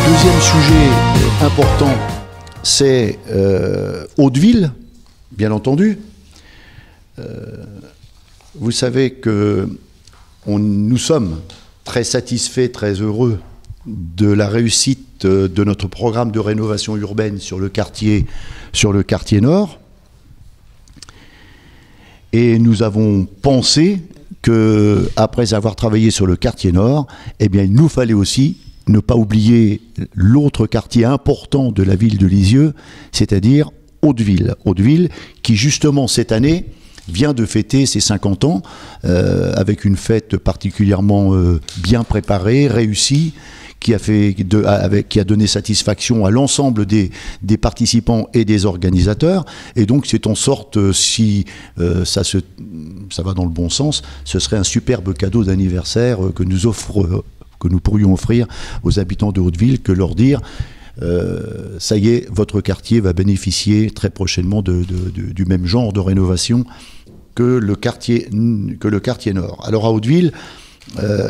Deuxième sujet important, c'est Hauteville, bien entendu. Vous savez que nous sommes très satisfaits, très heureux de la réussite de notre programme de rénovation urbaine sur le quartier Nord. Et nous avons pensé qu'après avoir travaillé sur le quartier Nord, eh bien, il nous fallait aussi ne pas oublier l'autre quartier important de la ville de Lisieux, c'est-à-dire Hauteville. Hauteville qui, justement, cette année, vient de fêter ses 50 ans, avec une fête particulièrement bien préparée, réussie, qui a donné satisfaction à l'ensemble des participants et des organisateurs. Et donc, c'est en sorte, si ça va dans le bon sens, ce serait un superbe cadeau d'anniversaire que nous pourrions offrir aux habitants de Hauteville, que leur dire ça y est, votre quartier va bénéficier très prochainement du même genre de rénovation que le quartier Nord. Alors à Hauteville,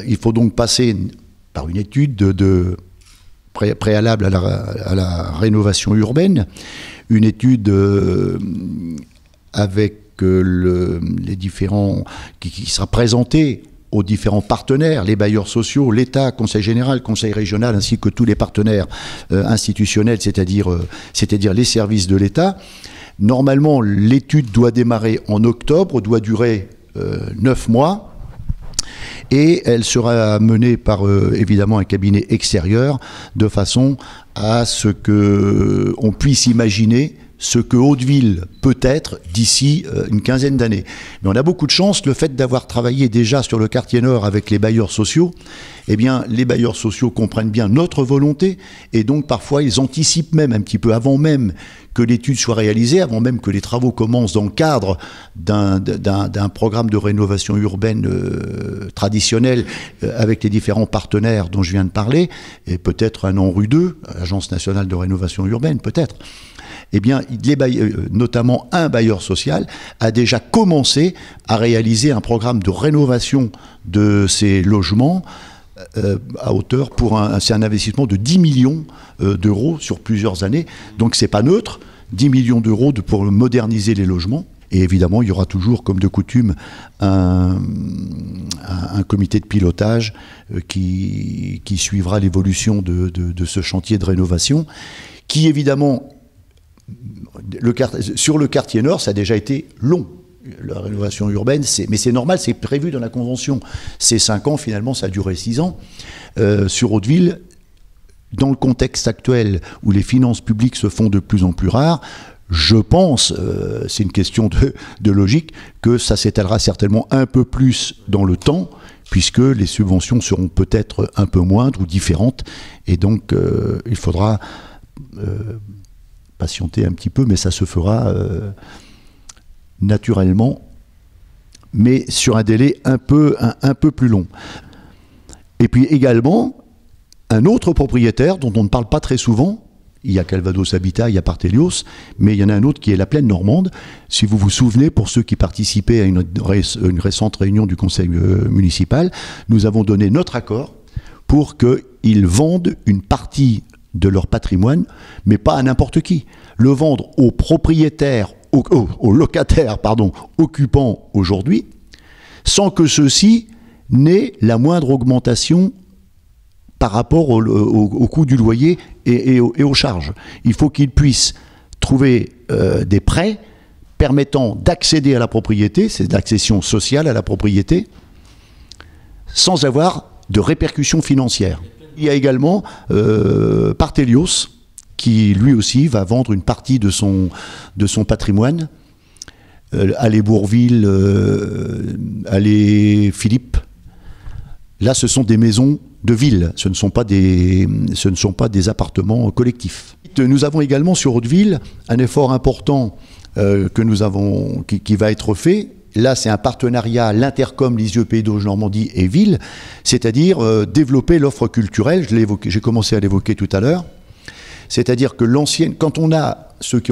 il faut donc passer par une étude préalable à la rénovation urbaine, une étude avec les différents qui sera présentée aux différents partenaires, les bailleurs sociaux, l'État, Conseil général, Conseil régional, ainsi que tous les partenaires institutionnels, c'est-à-dire les services de l'État. Normalement, l'étude doit démarrer en octobre, doit durer 9 mois, et elle sera menée par, évidemment, un cabinet extérieur, de façon à ce qu'on puisse imaginer ce que Hauteville peut être d'ici une quinzaine d'années. Mais on a beaucoup de chance, le fait d'avoir travaillé déjà sur le quartier Nord avec les bailleurs sociaux, eh bien, les bailleurs sociaux comprennent bien notre volonté, et donc parfois ils anticipent même un petit peu avant même que l'étude soit réalisée, avant même que les travaux commencent dans le cadre d'un programme de rénovation urbaine traditionnel avec les différents partenaires dont je viens de parler, et peut-être un an rue 2, Agence nationale de rénovation urbaine, peut-être. Eh bien, notamment un bailleur social a déjà commencé à réaliser un programme de rénovation de ces logements à hauteur c'est un investissement de 10 millions d'euros sur plusieurs années. Donc c'est pas neutre, 10 millions d'euros pour moderniser les logements. Et évidemment, il y aura toujours, comme de coutume, un comité de pilotage qui suivra l'évolution de ce chantier de rénovation, qui évidemment, sur le quartier Nord, ça a déjà été long. La rénovation urbaine, mais c'est normal, c'est prévu dans la Convention. C'est 5 ans, finalement, ça a duré 6 ans. Sur Hauteville, dans le contexte actuel où les finances publiques se font de plus en plus rares, je pense, c'est une question de logique, que ça s'étalera certainement un peu plus dans le temps, puisque les subventions seront peut-être un peu moindres ou différentes. Et donc, il faudra patienter un petit peu, mais ça se fera naturellement, mais sur un délai un peu plus long. Et puis également, un autre propriétaire dont on ne parle pas très souvent, il y a Calvados Habitat, il y a Partelios, mais il y en a un autre qui est la Plaine Normande. Si vous vous souvenez, pour ceux qui participaient à une récente réunion du conseil municipal, nous avons donné notre accord pour qu'ils vendent une partie de leur patrimoine, mais pas à n'importe qui. Le vendre aux propriétaires, aux locataires, occupants aujourd'hui, sans que ceux-ci n'aient la moindre augmentation par rapport au coût du loyer et aux charges. Il faut qu'ils puissent trouver des prêts permettant d'accéder à la propriété, c'est de l'accession sociale à la propriété, sans avoir de répercussions financières. Il y a également Partelios, qui lui aussi va vendre une partie de son patrimoine allée Bourville, allée Philippe. Là, ce sont des maisons de ville, ce ne sont pas des appartements collectifs. Nous avons également sur Hauteville un effort important qui va être fait. Là, c'est un partenariat, l'Intercom Lisieux Pays d'Auge Normandie et Ville, c'est-à-dire développer l'offre culturelle, j'ai commencé à l'évoquer tout à l'heure. C'est-à-dire que quand on a ceux qui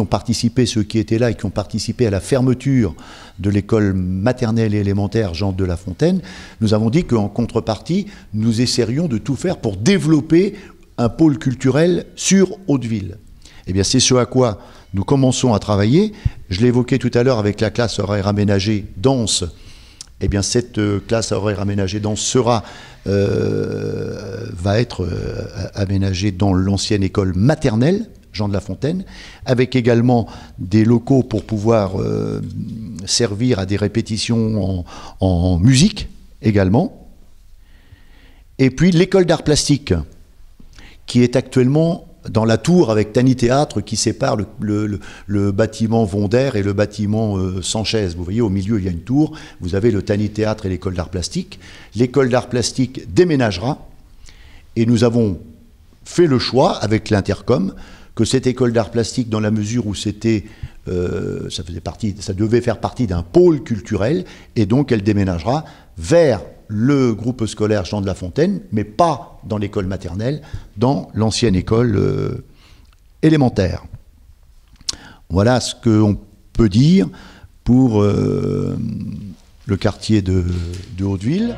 étaient là et qui ont participé à la fermeture de l'école maternelle et élémentaire Jean de La Fontaine, nous avons dit qu'en contrepartie, nous essaierions de tout faire pour développer un pôle culturel sur Hauteville. Eh bien, c'est ce à quoi nous commençons à travailler. Je l'ai évoqué tout à l'heure avec la classe horaire aménagée danse. Eh bien, cette classe horaire aménagée danse va être aménagée dans l'ancienne école maternelle Jean de La Fontaine, avec également des locaux pour pouvoir servir à des répétitions en musique également. Et puis l'école d'art plastique, qui est actuellement dans la tour avec Tani Théâtre qui sépare le bâtiment Vonder et le bâtiment Sanchez. Vous voyez, au milieu, il y a une tour. Vous avez le Tani Théâtre et l'école d'art plastique. L'école d'art plastique déménagera. Et nous avons fait le choix, avec l'Intercom, que cette école d'art plastique, dans la mesure où ça devait faire partie d'un pôle culturel, et donc elle déménagera vers le groupe scolaire Jean de La Fontaine, mais pas dans l'école maternelle, dans l'ancienne école élémentaire. Voilà ce qu'on peut dire pour le quartier de Hauteville.